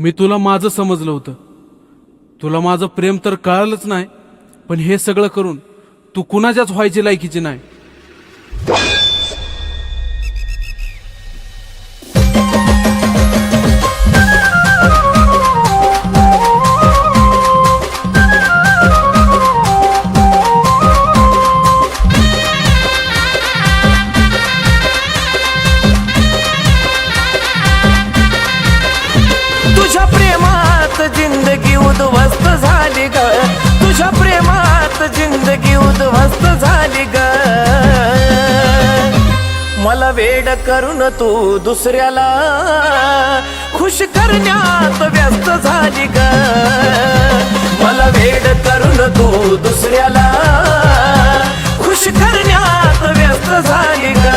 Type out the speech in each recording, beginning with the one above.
मी तुला माझं समजलं होतं. तुला माझं प्रेम तर कळालंच नाही, पण हे सगळं करून तू कुणाच्याच व्हायची लायकीची नाही. तुझ्या प्रेमात जिंदगी उद्ध्वस्त झाली ग, तुझ्या प्रेमात जिंदगी उद्ध्वस्त झाली ग. मला वेड करून तू दुसऱ्याला खुश करण्यात व्यस्त झाली ग. मला वेड करून तू दुसऱ्याला खुश करण्यात व्यस्त झाली ग.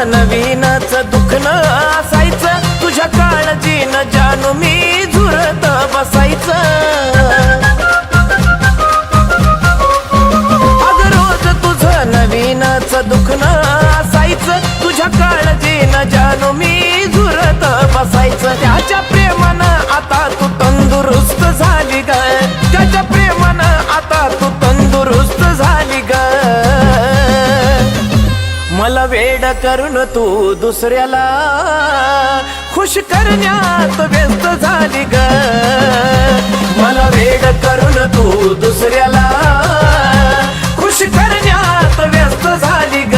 नवीनच दुखन असायचं, तुझ्या काळजीनं जानू मी झुरत बसायचं. अगं रोज तुझं नवीनच दुखन असायचं, तुझ्या काळजीनं जानू मी झुरत बसायचं. त्याच्या प्रेमानं आता तू तंदुरुस्त झाली ग, त्याच्या प्रेमानं आता तू तंदुरुस्त झाली ग. मला वेड करून तू दुसऱ्याला खुश करण्यात व्यस्त झाली ग. मला वेड करून तू दुसऱ्याला खुश करण्यात व्यस्त झाली ग.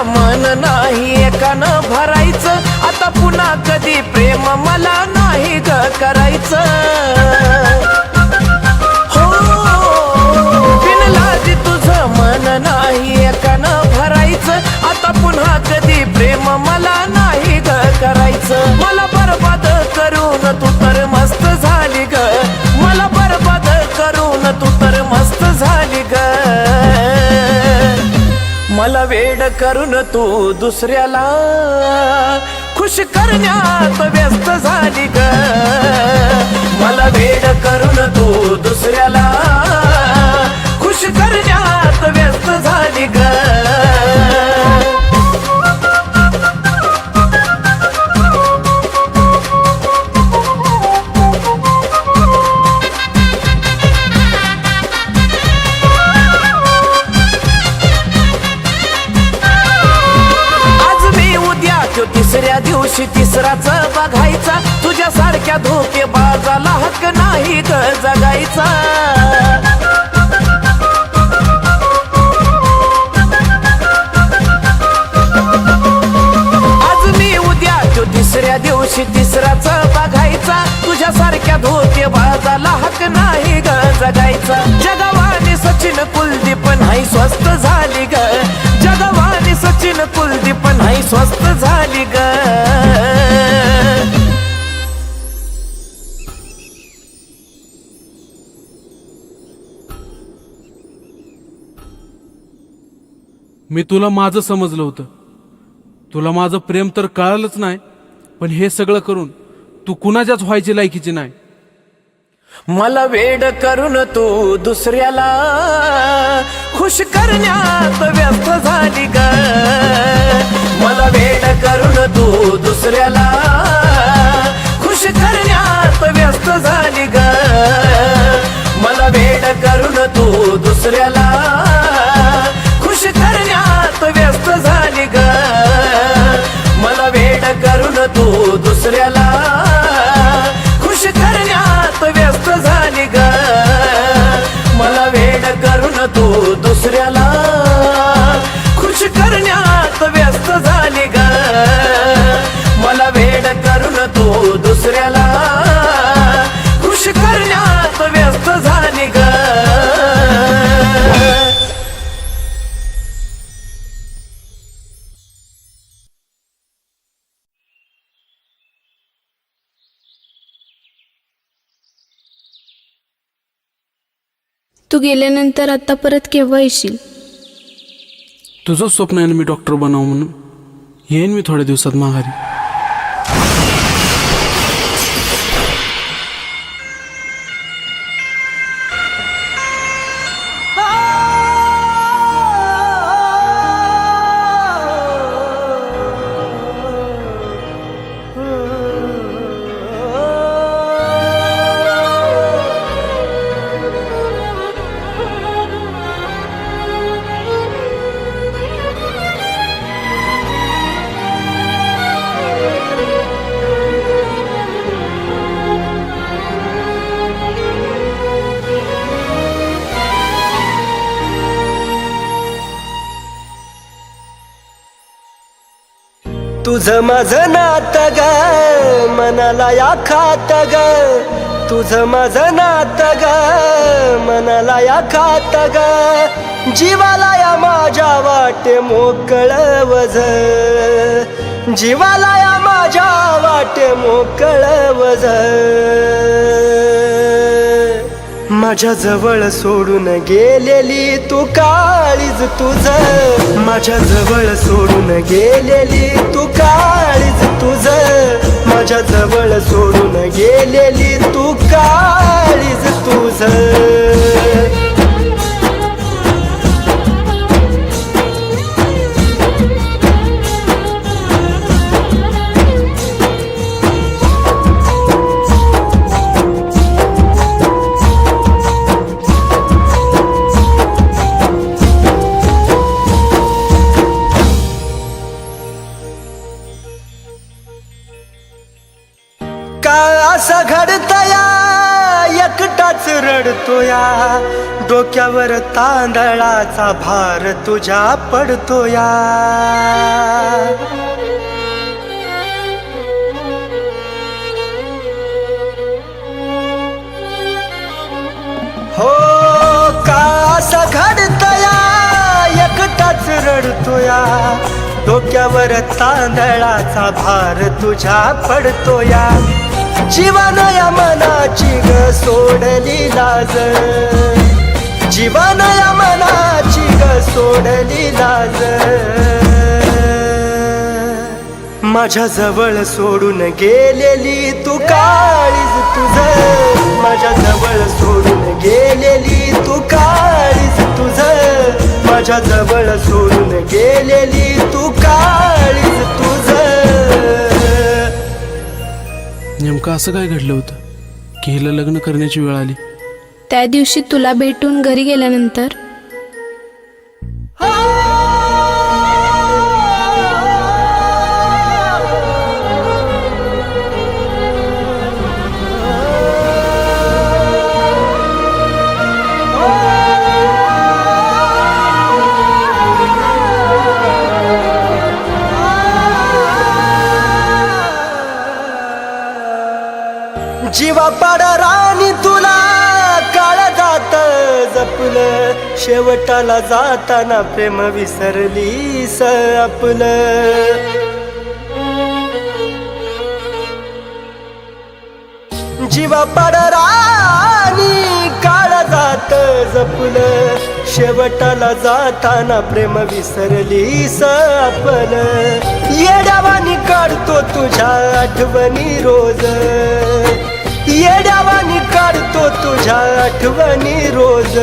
मन नाही एकानं भरायचं, आता पुन्हा कधी प्रेम मला नाही ग करायचं. हो बिनलाजी तुझं मन नाही एकानं भरायचं, आता पुन्हा कधी प्रेम मला नाही ग करायचं. मला बरबाद करून तू तर मस्त झाली ग, मला बरबाद करून तू तर मस्त झाली ग. मला वेड करून तू दुसऱ्याला खुश करण्यात व्यस्त झाली ग. मला वेड करून तू दुसऱ्याला खुश करण्यात व्यस्त झाली ग. तिसऱ्या दिवशी तिसराच बघायचा, तुझ्यासारख्या धोकेबाजाला हक्क नाही ग जगायचा. आज मी उद्या तो तिसऱ्या दिवशी तिसराच बघायचा, तुझ्यासारख्या धोकेबाजाला हक्क नाही ग जगायचा. जगवानी सचिन कुलदीप नाही स्वस्त झाली ग, जगवानी सचिन कुलदीप नाही स्वस्त झाली ग. मी तुला माझं समजलं होतं. तुला माझं प्रेम तर कळालंच नाही, पण हे सगळं करून तू कुणाच्याच व्हायची लायकीची नाही. मला वेड करून तू दुसऱ्याला खुश करण्यात व्यस्त झाली ग. मला वेड करून तू दुसऱ्याला खुश करण्यात व्यस्त झाली ग. मला वेड करून तू दुसऱ्याला खुश करण्यात व्यस्त झाली ग. मला वेड करून तू दुसऱ्याला खुश करण्यात व्यस्त झाली ग. मला वेड करून तू दुसऱ्याला खुश करण्यात व्यस्त झाली ग. मला वेड करून तू दुसऱ्याला खुश करण्यात व्यस्त झाली ग. तू गेल्यानंतर आता परत केव्हा येशील? तुझं स्वप्न आहे ना मी डॉक्टर बनावं म्हणून. येईन मी थोड्या दिवसात माघारी. तुझं माझं नातं ग मनाला या खात ग, तुझं माझं नातं ग मनाला या खात ग, जीवाला या माझ्या वाटे मोकळ वझ, जीवाला या माझ्या वाटे मोकळ वझ. माझ्या जवळ सोडून गेलेली तू काळीज तुझं, माझ्या जवळ सोडून गेलेली तू काळीज तुझं, माझ्या जवळ सोडून गेलेली तू काळीज तुझं. असं घडतया एकटाच रडतोया, डोक्यावर तांदळाचा भार तुझ्या पडतोया. हो का असं घडतया एकटाच रडतोया, डोक्यावर तांदळाचा भार तुझ्या पडतोया. जीवानं या मनाची ग सोडली लाज, जीवानं या मनाची ग सोडली लाज. माझ्या जवळ सोडून गेलेली तू काळीज तुझं, माझ्या जवळ सोडून गेलेली तू काळीज तुझं, माझ्या जवळ सोडून गेलेली तू काळीज तुझं. नेमकं असं काय घडलं होतं की हिला लग्न करण्याची वेळ आली? त्या दिवशी तुला भेटून घरी गेल्यानंतर जीवा पाड राणी तुला काळ जात जपलं, शेवटाला जाताना प्रेम विसरलीस आपलं. जीवा पाड राणी काळ जात जपलं, शेवटाला जाताना प्रेम विसरलीस आपलं. येड्यावानी काढतो तुझ्या आठवणी रोज, येड्यावानी काढतो तुझ्या आठवणी रोज.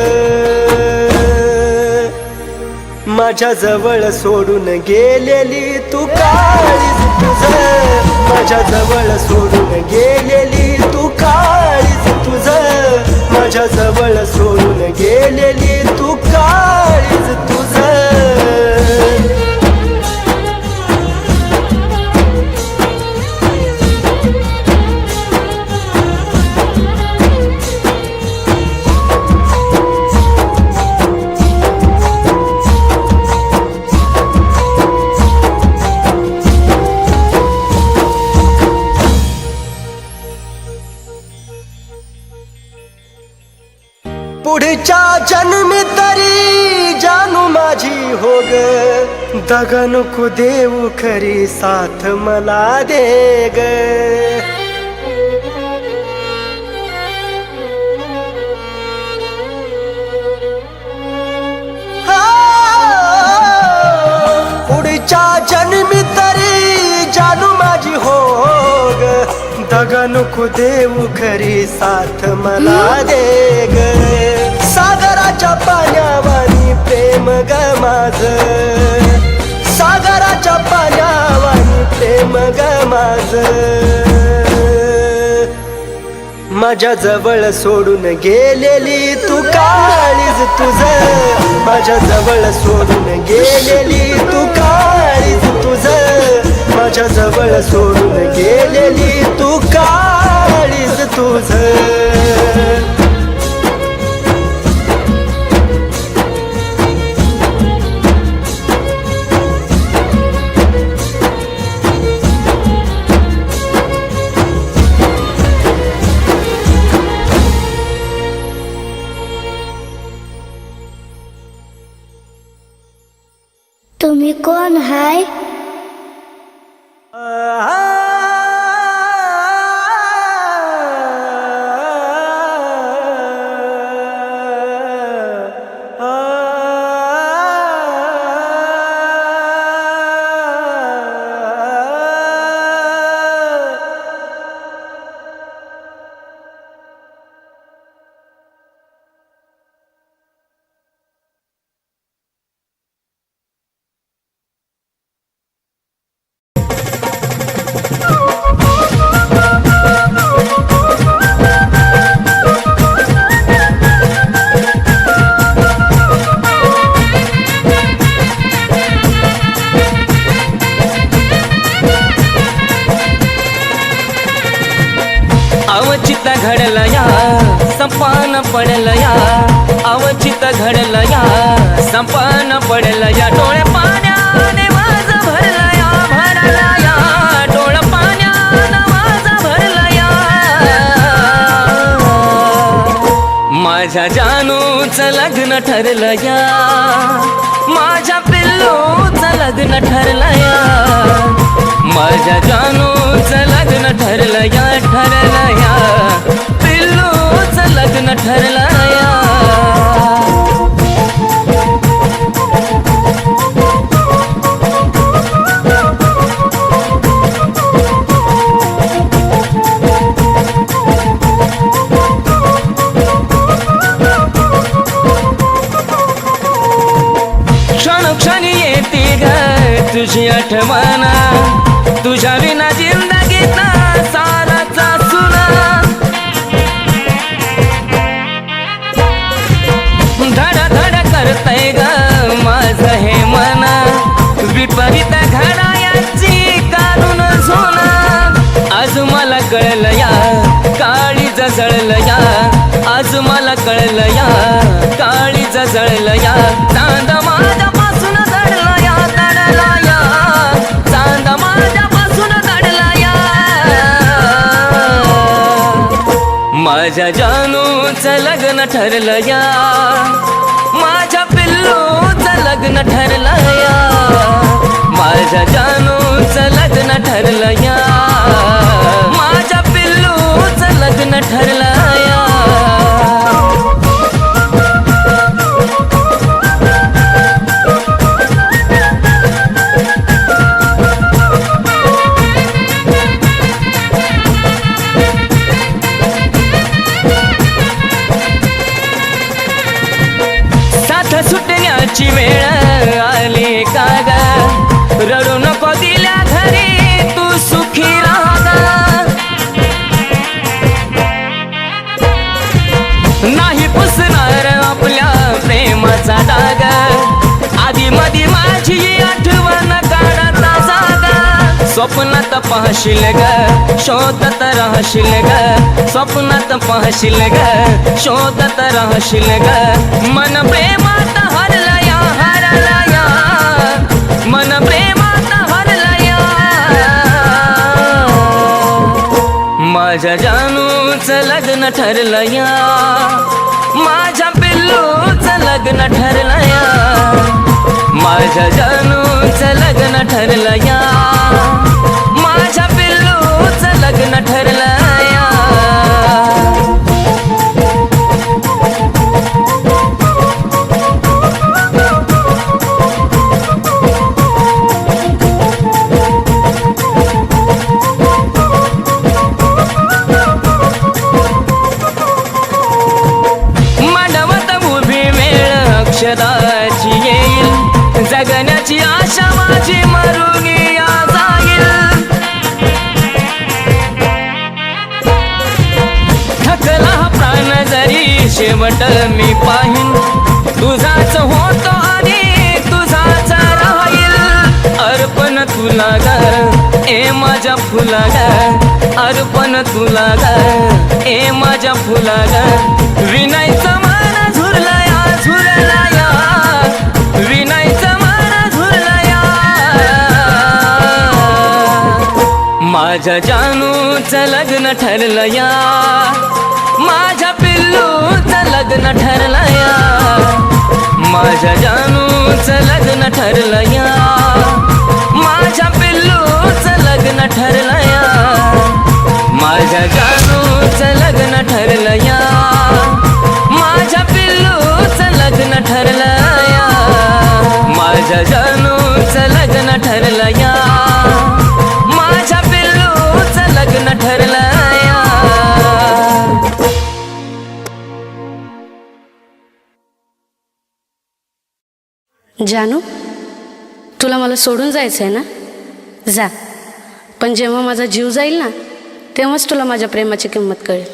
माझ्या जवळ सोडून गेलेली तू काळीज तुझं, माझ्या जवळ सोडून गेलेली तू काळीज तुझं, माझ्या जवळ सोडून गेलेली तू काळीज तुझं. पुढच्या जन्मी तरी जानू माझी हो ग, दगा नको देऊ खरी साथ मला दे ग. ग नको देऊ खरी साथ मला दे ग सागराच्या पाण्यावानी प्रेम ग माझ सागराच्या पाण्यावानी प्रेम ग माझ माझ्या जवळ सोडून गेलेली तू काळीज तुझ माझ्या जवळ सोडून गेलेली तू काळीज तुझ माझ्या जवळ सोडून गेलेली तू काळीज तुझ तुम्ही कोण हाय? अवचित घडलं या संपान पडलं या अवचित घडलं या संपान पडलं या डोळे पाण्याने माझं भरलं या भरलं या डोळे पाण्यानं माझं भरलं या माझ्या जानूचं लग्न ठरलं या माझ्या पिल्लूचं लग्न ठरलं या माझ्या जानूचं लग्न ठरलं या पिल्लूचं लग्न ठरलं या क्षणोक्षणी येते ग तुझी आठवण तुझ्या विना जिंदगीत साराचा सुना धड धड करतय ग माझं हे मन विपरीत घडायाची काढून झोना आज मला कळलं या काळीज जळलं या आज मला कळलं या काळीज जळलं या चांद माझ्यापासून दडला या दडला या चांद माझ्यापासून दडला या माझ्या जानूचं लग्न ठरलं या माझ्या पिल्लूचं लग्न ठरलं या माझ्या जानूचं लग्न ठरलं या माझ्या पिल्लूचं लग्न ठरलं या सुटण्याची वेळ आली का ग रडू नको दिल्या घरी तू सुखी राहा नाही पुसणार आपल्या प्रेमाचा डाग आधी मधी माझी आठवण काढता जागा स्वप्नात पाहशील ग शोधत राहशील ग स्वप्नात पाहशील ग शोधत राहशील ग मन प्रेमात हरला या मन प्रेमात हरला या माझ्या जानूचं लग्न ठरलं या माझ्या पिल्लूचं लग्न ठरलं या माझ्या जानूचं लग्न ठरलं या माझ्या पिल्लूचं लग्न ठरलं या शेवट मी पाहिन तुझाच होतो आणि तुझाच राहील अर्पण तुला ग ए माझ्या फुला ग अर्पण तुला ग ए माझ्या फुला ग विनायचा मान झुरलाया झुरलाया विनायचा मान झुरलाया माझ्या जानूचं लग्न ठरलं या माझ्या पिल्लूचं लग्न ठरलं या माझ्या जानूचं लग्न ठरलं या माझ्या पिल्लूचं लग्न ठरलं या माझ्या जानूचं लग्न ठरलं या माझ्या पिल्लूचं लग्न ठरलं या माझ्या जानूचं लग्न ठरलं या माझ्या पिल्लूचं लग्न ठरलं या जानू तुला मला सोडून जायचं आहे ना जा पण जेव्हा माझा जीव जाईल ना तेव्हाच तुला माझ्या प्रेमाची किंमत कळेल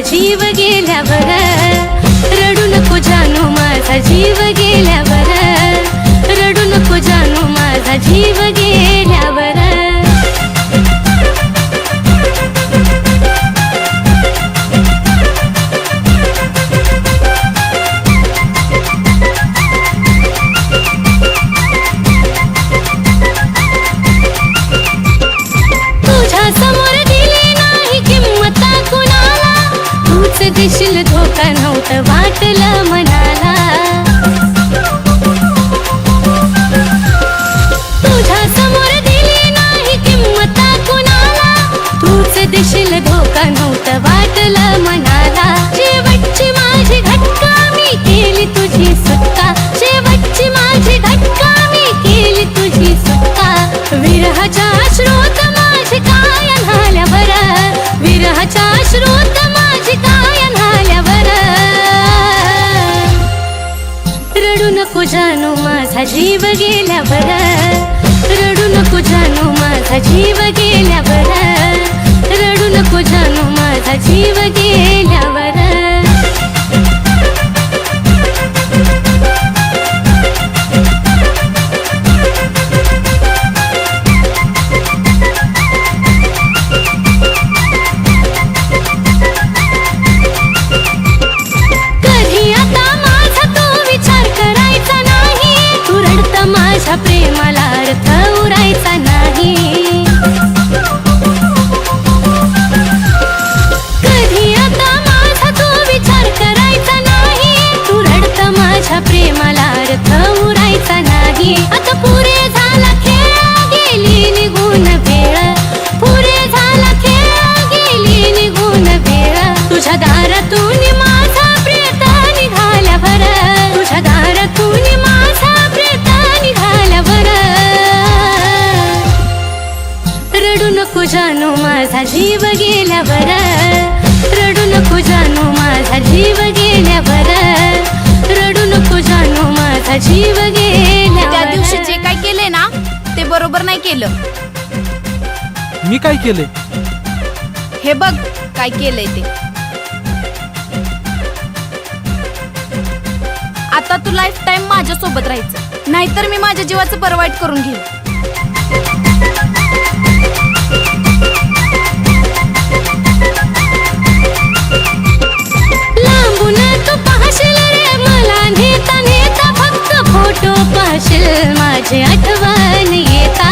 जीव गेल्यावर रडू नको जानू माझा जीव गेल्यावर रडू नको जानू माझा जीव गेल्यावर तुझ्या समोर दिली नाही किंमत कुणाला देशील धोका नव्हतं वाटलं मनाला तुझ्या समोर दिली नाही किंमत कुणाला तूच देशील धोका नव्हतं वाटलं मनाला शेवटची माझी घटका मी केली तुझी सुटका शेवटची माझी घटका मी केली तुझी सुटका विरहाच्या श्रोत माझी काय झाल्यावर विरहाच्या श्रोत माझी काय रडू नको जानू माझा जीव गेल्यावर रडू नको जानू माझा जीव गेल्यावर रडू नको जानू माझा जीव गेल्यावर माझ्या प्रेमाला अर्थ उरायचा नाही कधी आता माझा तो विचार करायचा नाही तू रडत माझ्या प्रेमाला अर्थ उरायचा नाही आता पुरे झाला खेळ गेली निघून वेळ पुरे झाला खेळ गेली निघून वेळ तुझ्या दारातून माझा प्रेत निघाल्यावर तुझ्या दारातून माझा प्रेत रडू नको जानू माझा जीव गेल्यावर रडू नको जानू माझा जीव गेल्यावर रडू नको जानू माझा जीव गेल्यावर त्या दिवशी जे काय केले ना ते बरोबर नाही केलं मी काय केले हे बघ काय केलंय ते आता तू लाईफ टाइम माझ्या सोबत राहायचं नाहीतर मी माझ्या जीवाचं बरं वाईट करून घेईन लांबून तू पाहशील रे मला नेता नेता फक्त फोटो पाहशील माझी आठवण येता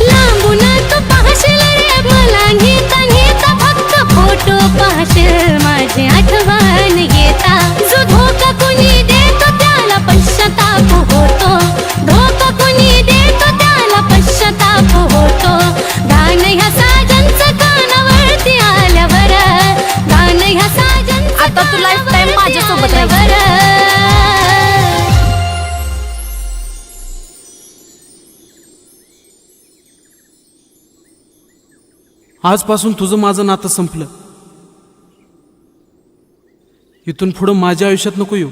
लांबून तू पाहशील रे मला राहशील माझी आठवण येता. जो धोका कुणी देतो त्याला पश्चाताप होतो. धोका कुणी देतो त्याला पश्चाताप होतो. गाणं ह्या साजनचं कानावरती आल्यावर, गाणं ह्या साजनचं आता तू lifetime माझ्यासोबत राहायचं. आजपासून तुझं माझं नातं संपलं. इथून पुढं माझ्या आयुष्यात नको येऊ.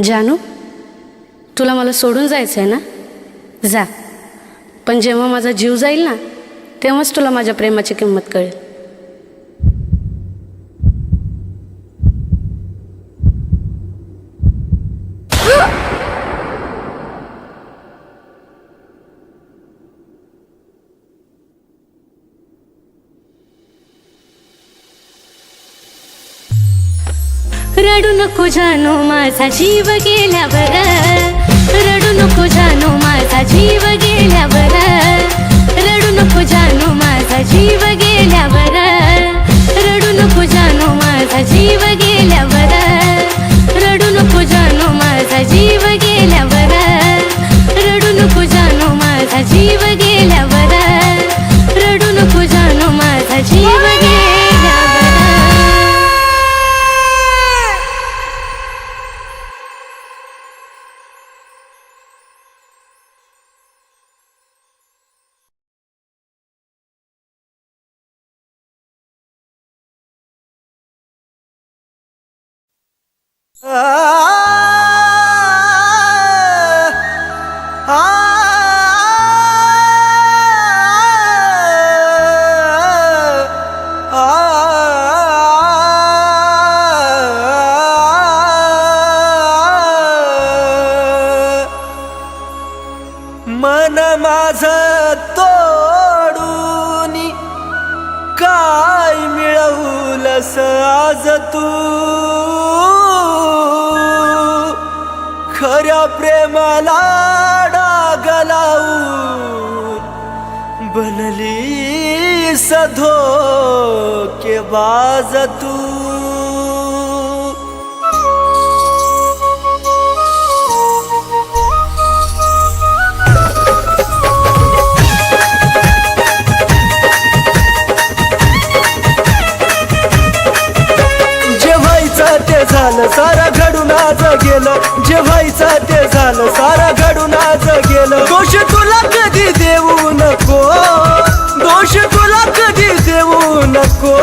जानू, तुला मला सोडून जायचं आहे ना? जा. पण जेव्हा माझा जीव जाईल ना, तेव्हाच तुला माझ्या प्रेमाची किंमत कळेल. रडू नको जानू माझा जीव गेल्यावर. रडू नको जानू माझा जीव गेल्यावर. रडू नको जानू माझा जीव गेल्यावर. रडू नको जानू माझा जीव गेल्यावर. रडू नको जानू माझा जीव गेल्यावर. रडू नको जानू माझा जीव गेल्यावर. रडू नको जानू माझा जीव गेल्यावर. मन माझं तोडून काय मिळवलंस आज तू. खऱ्या प्रेमाला डाग लावून बनली धोकेबाज तू. ते झालं सारा घडून आज गेलं. जे व्हायचं ते झालं सारा घडून आज गेलं. दोष तुला कधी देऊ नको. दोष तुला कधी देऊ नको.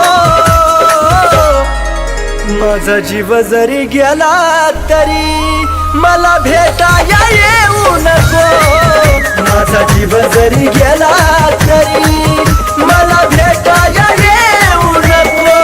माझा जीव जरी गेला तरी मला भेटाया येऊ नको. माझा जीव जरी गेला तरी मला भेटाया येऊ नको.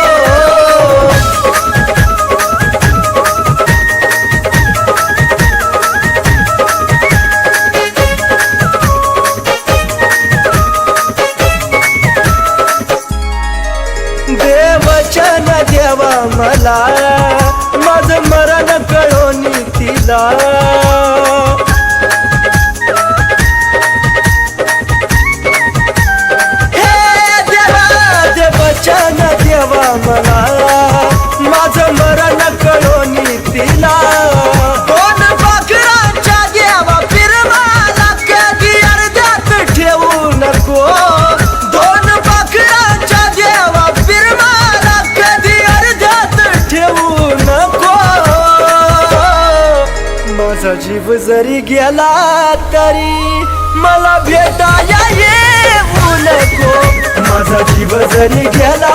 देवचन देवा मला माझं मरण कळोनी तिला. हे देवा देवचन देवा मला माझं मरण कळोनी तिला. दोन पाखरांच्या देवा फिरवाला कधी अर्ध्यात ठेवू नको. दोन पाखरांच्या देवा फिरवाला कधी अर्ध्यात ठेवू नको. माझा जीव जरी गेला तरी मला भेटाया येऊ नको. माझा जीव जरी गेला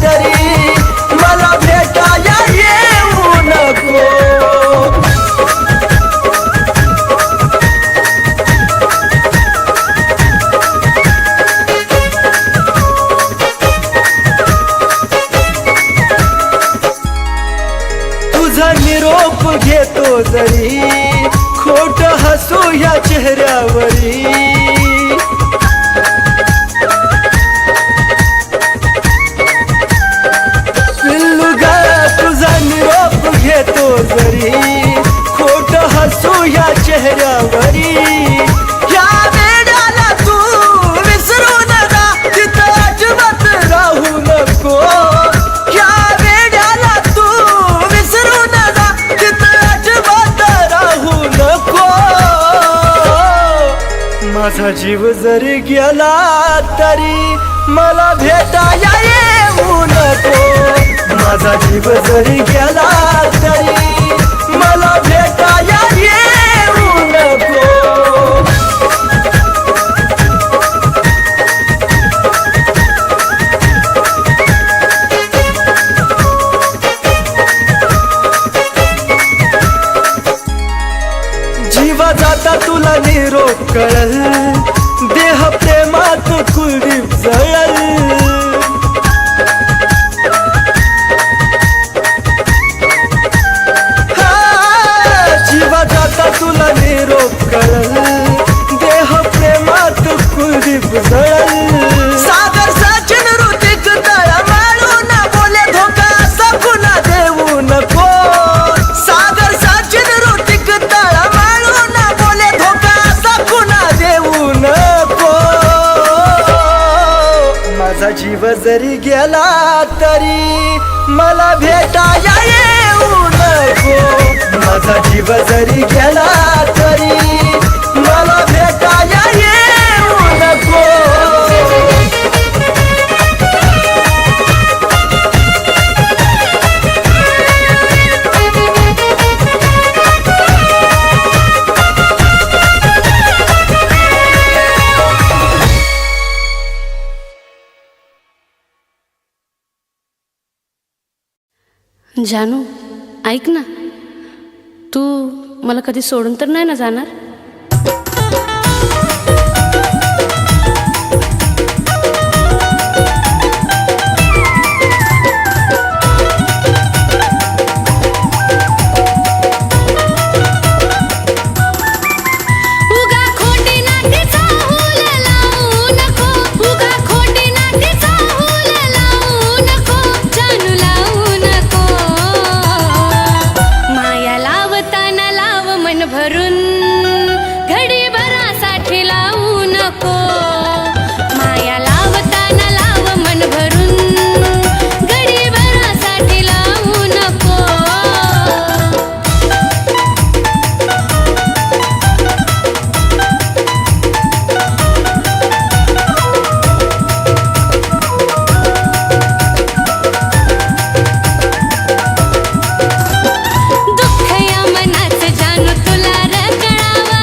तरी मला भेटाया येऊ नको. तुझा निरोप घेतो जरी खोट हसू या चेहऱ्यावरी. पिल्लुगा तुझा निरोप घेतो जरी खोट हसू या चेहऱ्यावरी. या वेड्याला तू माझा जीव जरी गेला तरी मला भेटाया येऊ नको. माझा जीव जरी गेला तरी मला भेटाया येऊ नको. जीवा जाता तुला निरोप कळल, देह प्रेमात कुलदीप जळल. जीवा जाता तुला निरोप कळल, देह प्रेमात कुलदीप जळल. सागर सचिन ऋतिक तळा माळून बोले धोका असा पुन्हा देऊ नको. सागर सचिन ऋतिक तळा माळून बोले धोका असा पुन्हा देऊ नको. माझा जीव जरी गेला तरी मला भेटाया येऊ नको. माझा जीव जरी गेला तरी मला भेटाया येऊ नको. जानू ऐक ना, तू मला कधी सोडून तर नाही ना जाणार? उगा खोटी नाती चाहूल लावू नको. उगा खोटी नाती चाहूल लावू नको. जानू लावू नको. माया लावताना लाव मन भरून, घडी भरासाठी लावू नको. माया लावताना लाव मन भरून, घडी भरासाठी लावू नको. दुःख या मनाचं जानू तुला र कळावा.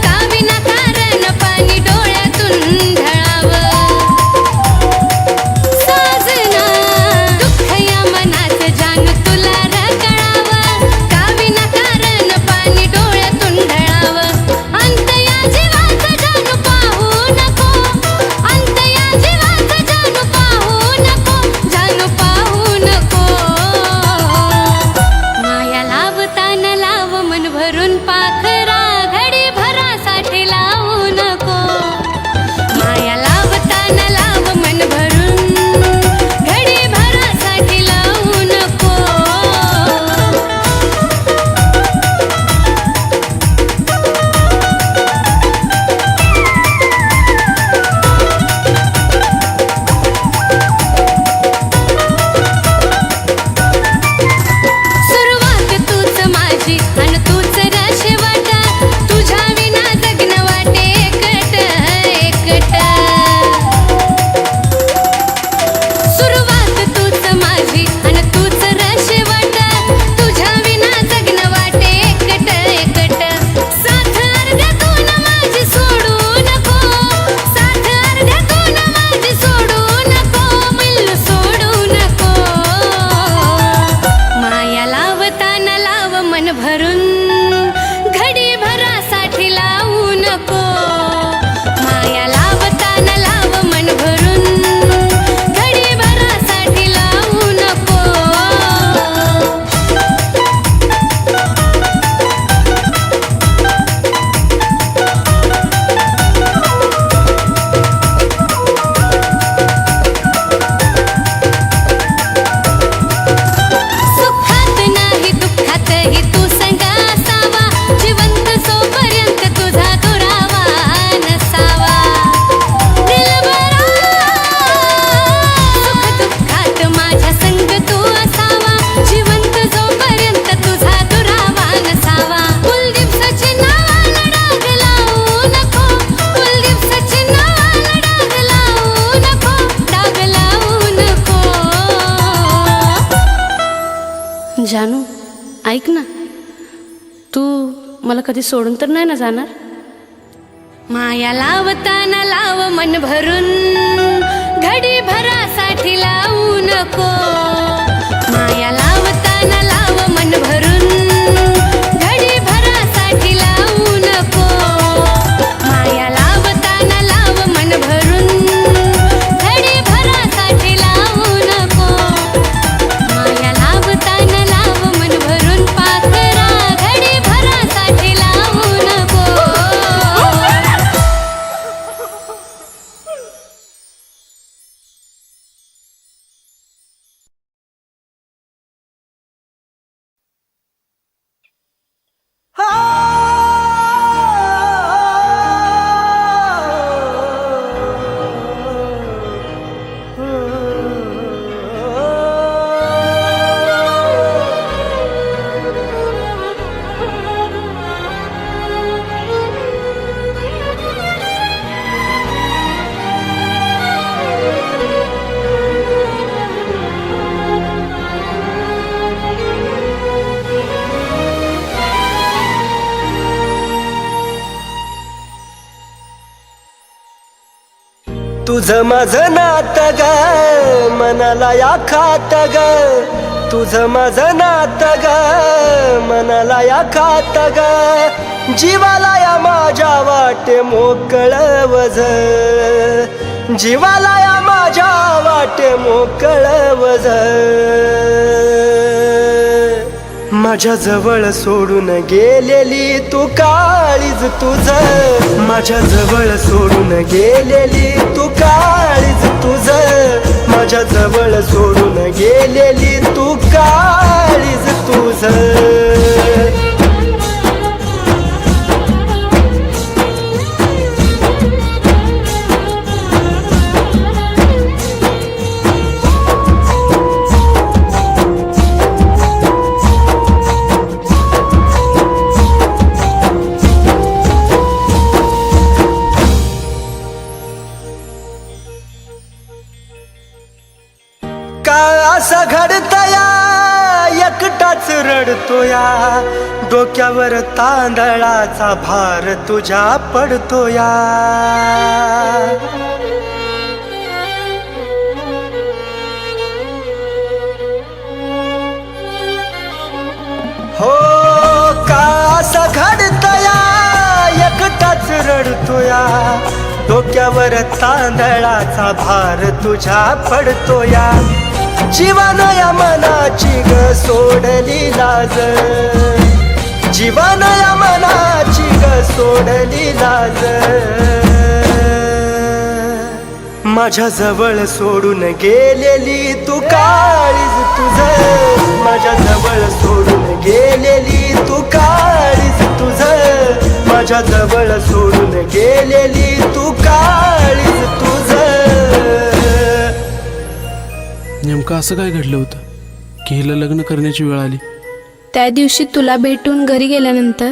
का विनाकारण पाणी डोळ्यातून मला कधी सोडून तर नाही ना जाणार? माया लावताना लाव मन भरून, घडी भरासाठी लावू नको. माया लावताना लाव मन भरून, घडी भरासाठी लावू नको. माया लावताना लाव मन भरून, घडी भरासाठी लावू नको. माया लावताना लाव मन भरून, पाखरा घडी भरासाठी लावू नको. तुझं माझं नातं ग मनाला या खात ग. तुझं माझं नातं ग मनाला या खात ग. जीवाला या माझ्या वाटे मोकळ वझ. जीवाला या माझ्या वाटे मोकळ वझ. माझ्या जवळ सोडून गेलेली तू काळीज तुझं. माझ्या जवळ सोडून गेलेली तू काळीज तुझं. माझ्या जवळ सोडून गेलेली तू काळीज तुझं. असं घडतया एकटाच रडतोया. डोक्यावर तांदळाचा भार तुझ्या पडतोया. हो का असं घडतया एकटाच रडतोया. डोक्यावर तांदळाचा भार तुझ्या पडतोया. जीवन या मनाची ग सोडली लाज. जीवन या मनाची ग सोडली लाज. माझ्या जवळ सोडून गेलेली तू काळीज तुझं. माझ्या जवळ सोडून गेलेली तू काळीज तुझं. माझ्या जवळ सोडून गेलेली तू काळीज तुझं. नेमकं असं काय घडलं होतं की हिला लग्न करण्याची वेळ आली? त्या दिवशी तुला भेटून घरी गेल्यानंतर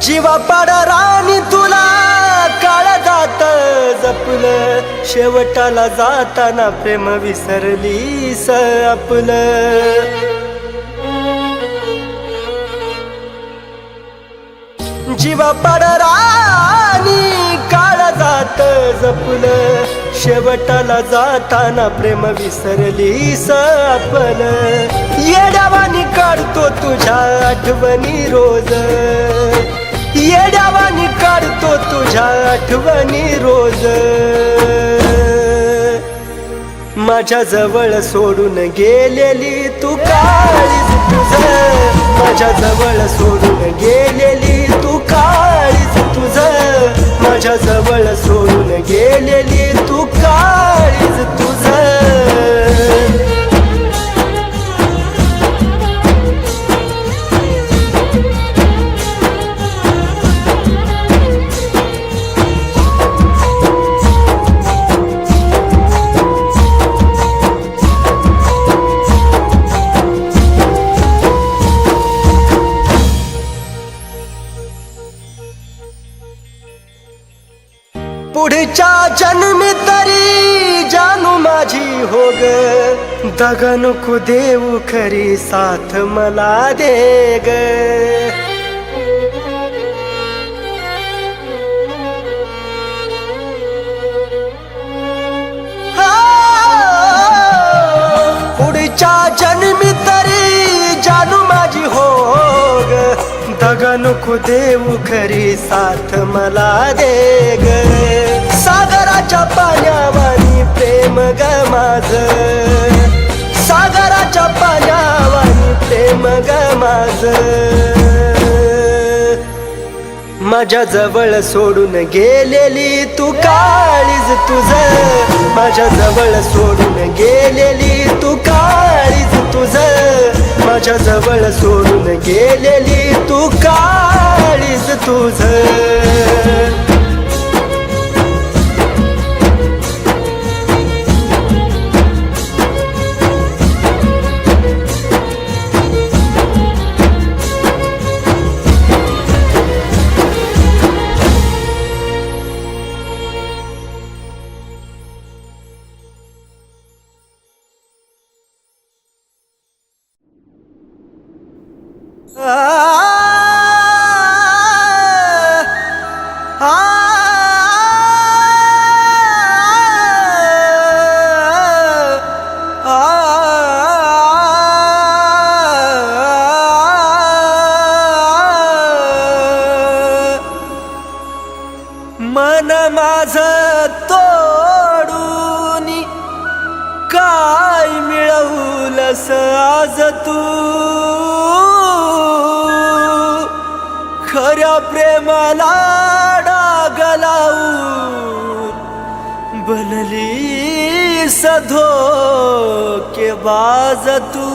जीवा पाड राणी तुला काळ जात जपलं. शेवटाला जाताना प्रेम विसरलीस आपलं. जीवा पाड राणी काळ जात जपलं. शेवटाला जाताना प्रेम विसरलीस आपलं. येड्यावानी काढतो तुझ्या आठवणी रोज. येड्यावानी काढतो तुझ्या आठवणी रोज. माझ्या जवळ सोडून गेलेली तू काळीज तुझं. माझ्या जवळ सोडून गेलेली तू काळीज तुझं. माझ्या जवळ सोडून गेलेली तू काळीज तुझं. दगा नको देऊ खरी साथ मला दे ग पुढच्या जन्मी तरी जानू माझी हो ग दगा नको देऊ खरी साथ मला दे ग सागराच्या पाण्यावानी प्रेम ग माझ सागराच्या पाण्यावानी प्रेम ग माझ माझ्या जवळ सोडून गेलेली तू काळीज तुझ माझ्या जवळ सोडून गेलेली तू काळीज तुझ माझ्या जवळ सोडून गेलेली तू काळीज तुझ मन माझ तोडून काय मिळवलंस आज तू खऱ्या प्रेमाला डाग लावून बनली धोकेबाज तू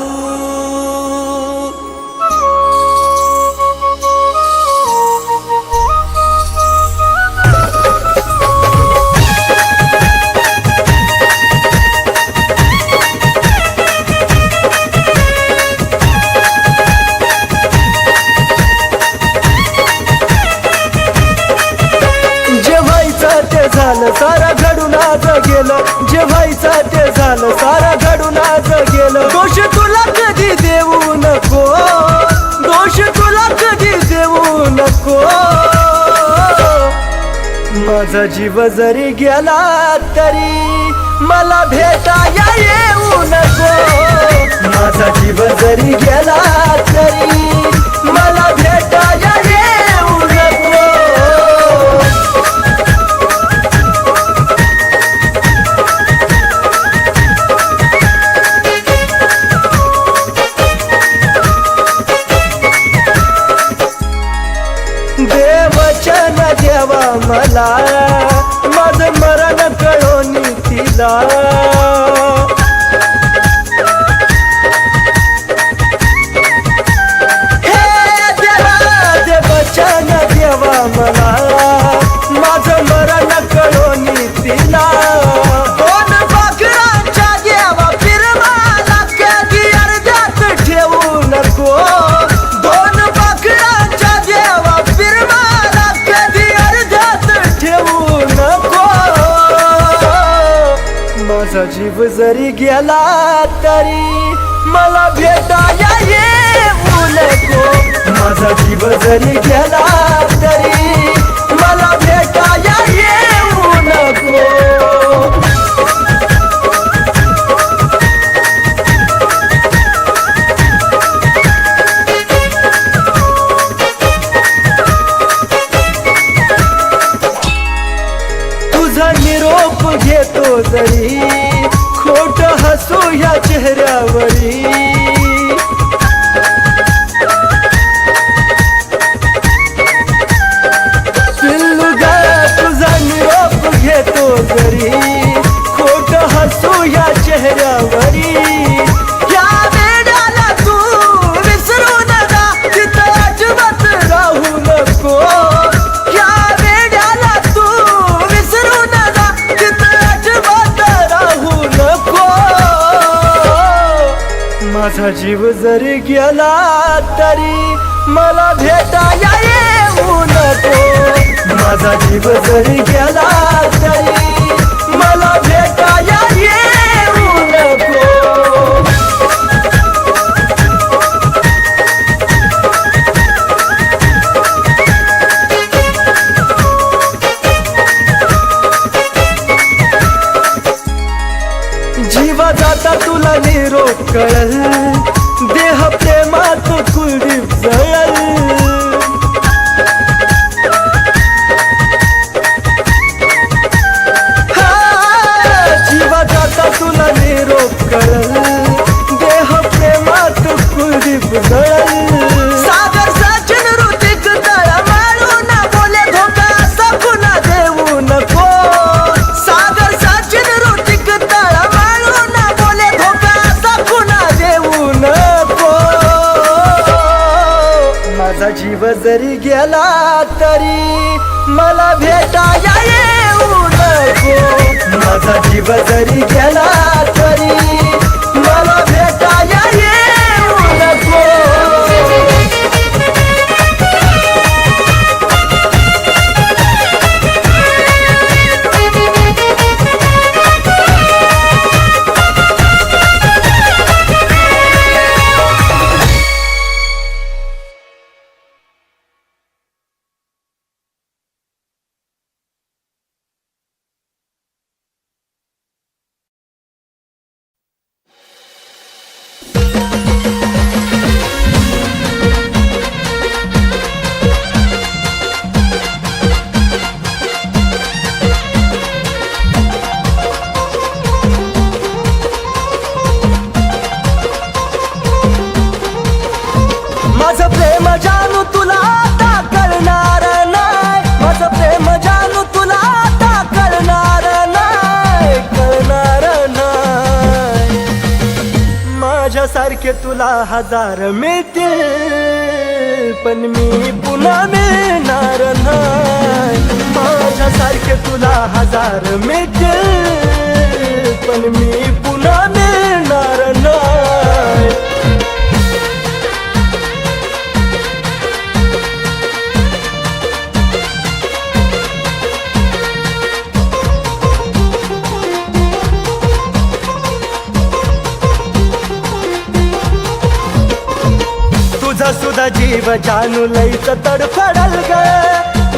झालं सारा घडून आज गेलं जे व्हायचं ते झालं सारा घडून आज गेलं दोष तुला कधी देऊ नको दोष तुला कधी देऊ नको माझा जीव जरी गेला तरी मला भेटाया येऊ नको माझा जीव जरी गेला तरी मला भेटाया येऊ नको देवचन देवा मला माझं मरण कळून तिला हे देवा देवचन देवा मला माझं मरण कळून तिला दोन पाखरांच्या देवा फिरवाला कधी अर्ध्यात ठेवू नको दोन पाखरांच्या देवा फिरवाला कधी अर्ध्यात ठेवू नको माझा जीव जरी गेला तरी मला भेटाया येऊ नको माझा जीव जरी गेला तरी मला भेटाया येऊ नको तुझा निरोप घेतो जरी खोट हसू या चेहऱ्यावरी पिल्लू ग तुझा निरोप घेतो जरी खोट हसू या चेहऱ्यावरी या वेड्याला तू विसरू नका तिथं अजिबात राहू नको या वेड्याला तू विसरू नका तिथं अजिबात राहू नको माझा जीव जरी गेला तरी मला भेटाया येऊ नको माझा जीव जरी गेला तरी मला भेटाया येऊ नको जीवा जाता तुला निरोप कळल, देह प्रेमात कुलदीप जळल. जीवा जाता तुला निरोप कळल, देह प्रेमात कुलदीप जळल. सागर सचिन ऋतिक तळमळून बोले धोका असा पुन्हा देऊ नको. सागर सचिन ऋतिक तळमळून बोले धोका असा पुन्हा देऊ नको. माझा जीव जरी गेला तरी मला भेटाया येऊ नको. माझा जीव जरी गेला तरी मला भेटाया येऊ नको. माझं प्रेम जानू तुला आता कळणार नाही. माझं प्रेम जानू तुला आता कळणार नाही, कळणार नाही. माझ्यासारखे तुला हजार मिळतील पण मी पुन्हा मिळणार नाही. माझ्यासारखे तुला हजार मिळतील पण मी पुन्हा मिळणार नाही. तुझा सुद्धा जीव जानू लईच तडफडल ग.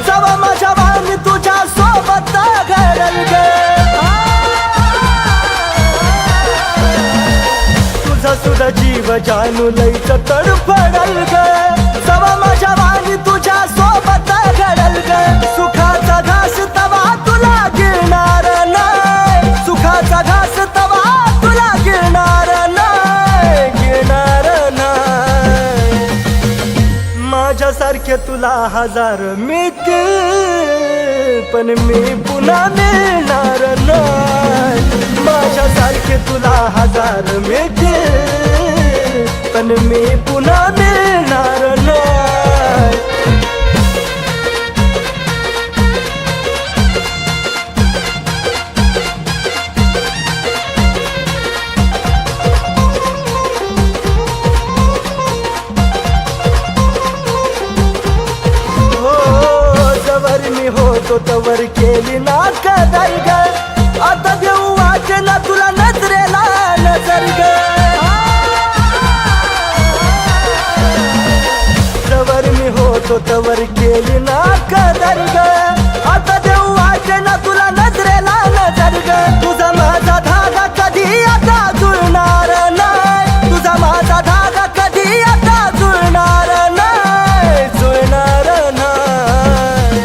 जवा माझ्या वाणी तुझ्या सोबत घडल ग. तुझा सुद्धा जीव जानू लईच तडफडल ग. जवा माझ्या वाणी तुझ्या सोबत घडल ग. सुखाचा घास तवा तुला गिळणार नाही. सुखाचा घास तवा तुला गिळणार नाही, गिळणार नाही. माझ्यासारखे तुला हजार मिळतील पण मी पुन्हा मिळणार नाही. माझ्यासारखे तुला हजार मिळतील पण मी पुन्हा मिळणार नाही. होतो तवर केली ना कदर ग. आता देऊ वाटे ना तुला नजरेला नजर ग. जवर मी होतो तवर केली ना कदर ग. आता देऊ वाटे ना तुला नजरेला नजर ग. तुझा माझा धागा कधी आता जुळणार नाही. तुझा माझा धागा कधी आता जुळणार नाही, जुळणार नाही.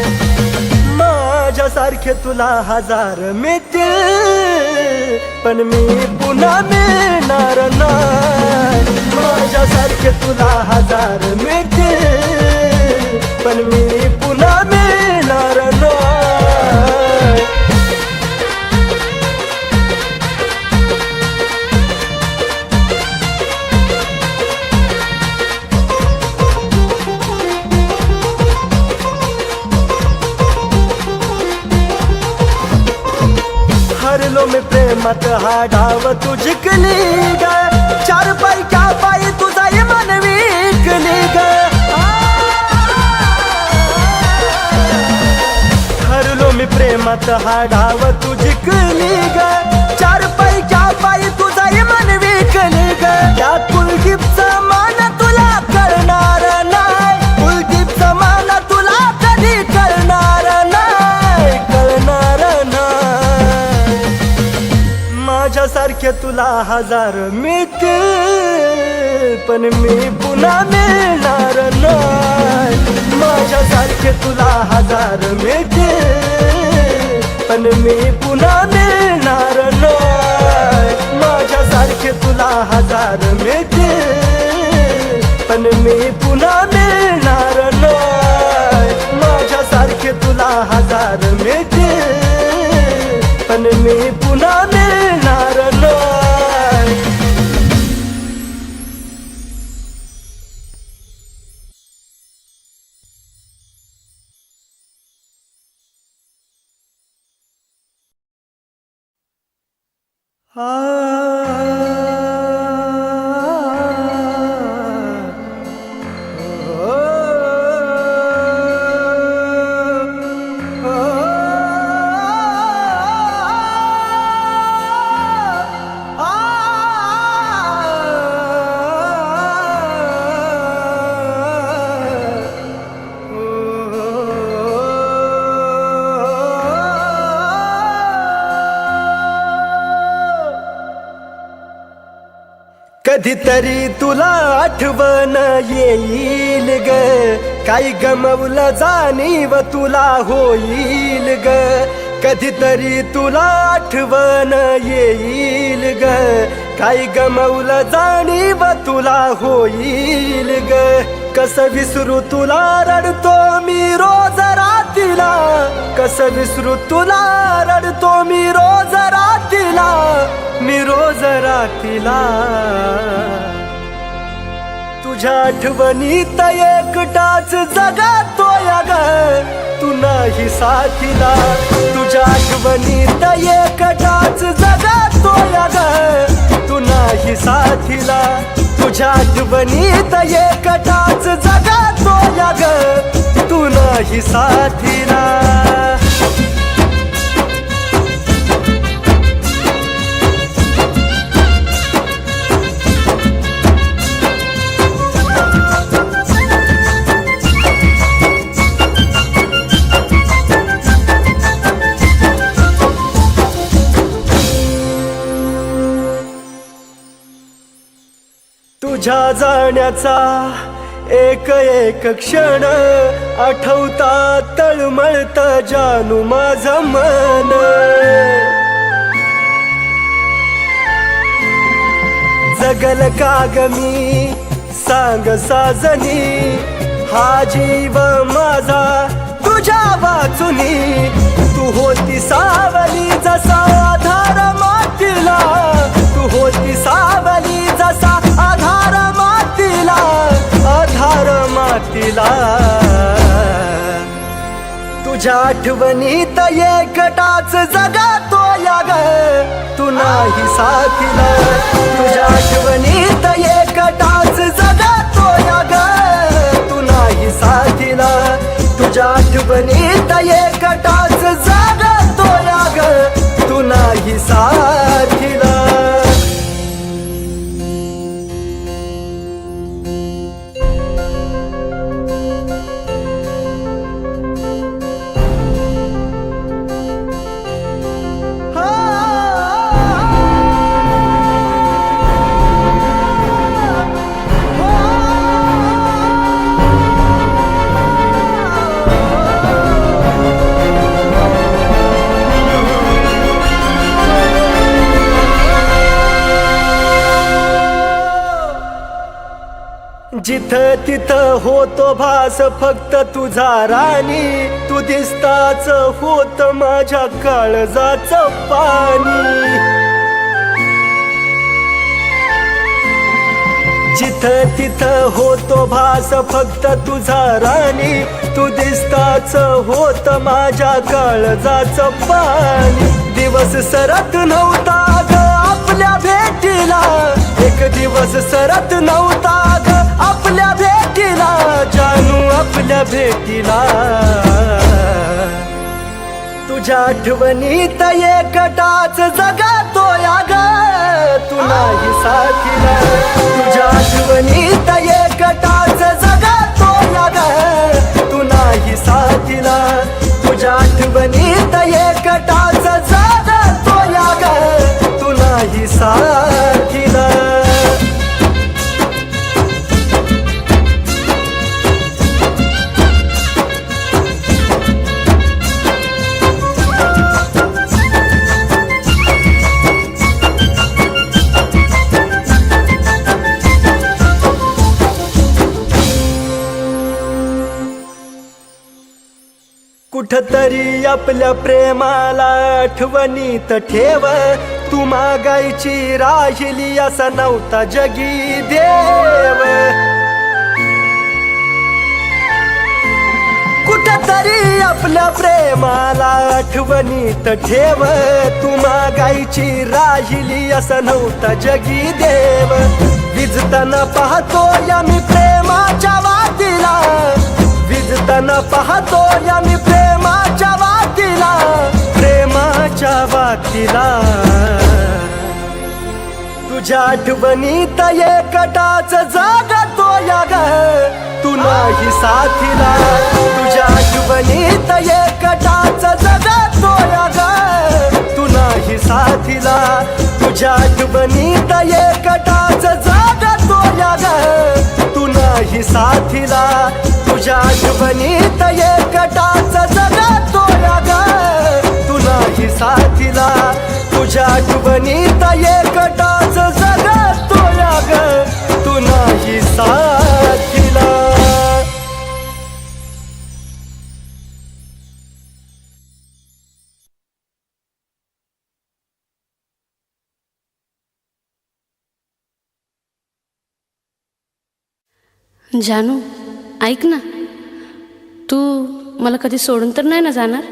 माझ्यासारखे तुला हजार मिळतील पण मी पुन्हा मिळणार नाही. माझ्यासारखे तुला हजार मिळतील पण मी पुन्हा मिळणार नाही. हरलो मी प्रेमात हा डाव तू जिंकली ग. चार पैक्या पायी तुझा इमान विकली ग. हरलो मी प्रेमात हा डाव तू जिंकली ग. चार पैक्या पायी तुझा इमान विकली ग. त्या कुलदीपचा मान तुला करणार नाही. कुलदीपचा मान तुला कधी करणार नाही, करणार नाही. माझ्यासारखे तुला हजार मिळतील पण मी पुन्हा मिळणार नाही. माझ्यासारखे तुला हजार मिळतील पण मी पुन्हा मिळणार नाही. माझ्यासारखे तुला हजार मिळतील पण मी पुन्हा मिळणार नाही. माझ्यासारखे तुला हजार मिळतील पण मी पुन्हा मिळणार नाही. कधीतरी तुला आठवण येईल ग, काही गमवलं जाणीव तुला होईल ग. कधीतरी तुला आठवण येईल ग, काही गमवलं जाणीव तुला होईल ग. कसं विसरू तुला रडतो मी रोज रातीला, कसं विसरू तुला रडतो मी रोज रातीला, मी रोज रातीला. तुझ्या आठवणीत एकटाच जगातोय ग, तू नाही साथीला. तुझ्या आठवणीत एकटाच जगातोय ग, तू नाही साथीला. तुझ्या आठवणीत एकटाच जगातोय ग, तू नाही साथीला. तुझ्या जाण्याचा एक एक क्षण आठवता तळमळत जानू माझं मन. जगल का ग मी सांग साजनी, हा जीव माझा तुझ्या वाचुनी. तू होती सावली जसा आधार मातीला, तू होती सावली जसा आधार मातीला, आधार मातीला. तुझ्या आठवणीत एकटाच जगातोय ग, तू नाही साथीला. तुझ्या आठवणीत एकटाच जगातोय ग, तू नाही साथीला. तुझ्या आठवणीत एकटाच जगातोय ग, तू नाही साथीला. जिथं तिथं होतो भास फक्त तुझा राणी, तू दिसताच होत माझ्या काळजाचं पाणी. जिथं तिथं होतो भास फक्त तुझा राणी, तू दिसताच होत माझ्या काळजाचं पाणी. दिवस सरत नव्हता ग आपल्या भेटीला, एक दिवस सरत नव्हता ग आपल्या भेटीला, जानू आपल्या भेटीला. तुझ्या आठवणीत एकटाच जगातोय ग, तू नाही साथीला. तुझ्या आठवणीत एकटाच जगातोय ग, तू नाही साथीला. तुझ्या आठवणीत एकटाच जगातोय ग, तू नाही साथीला. कुठतरी आपल्या प्रेमाला आठवणीत ठेव, तू मागायची राहिली असा नव्हता जगी देव. कुठतरी आपल्या प्रेमाला आठवणीत ठेव, तू मागायची राहिली असा नव्हता जगी देव. विजताना पाहतो या मी प्रेमाच्या वातीला, विजताना पाहतो या मी प्रेमाच्या वातीला, प्रेमाच्या वातीला. तुझ्या आठवणीत एकटाच जागतो या ग, तू नाही साथीला. तुझ्या आठवणीत एकटाच जगतो या ग, तू नाही साथीला. तुझ्या आठवणीत एकटाच जागतो या ग, तू नाही साथीला. तुझ्या आठवणीत एकटाच जगतो या ग, तू नाही साथीला. तुझ्या आठवणीत एकटाच जगतो या ग, तू नाही साथीला. जानू ऐक ना, तू मला कधी सोडून तर नाही ना जाणार?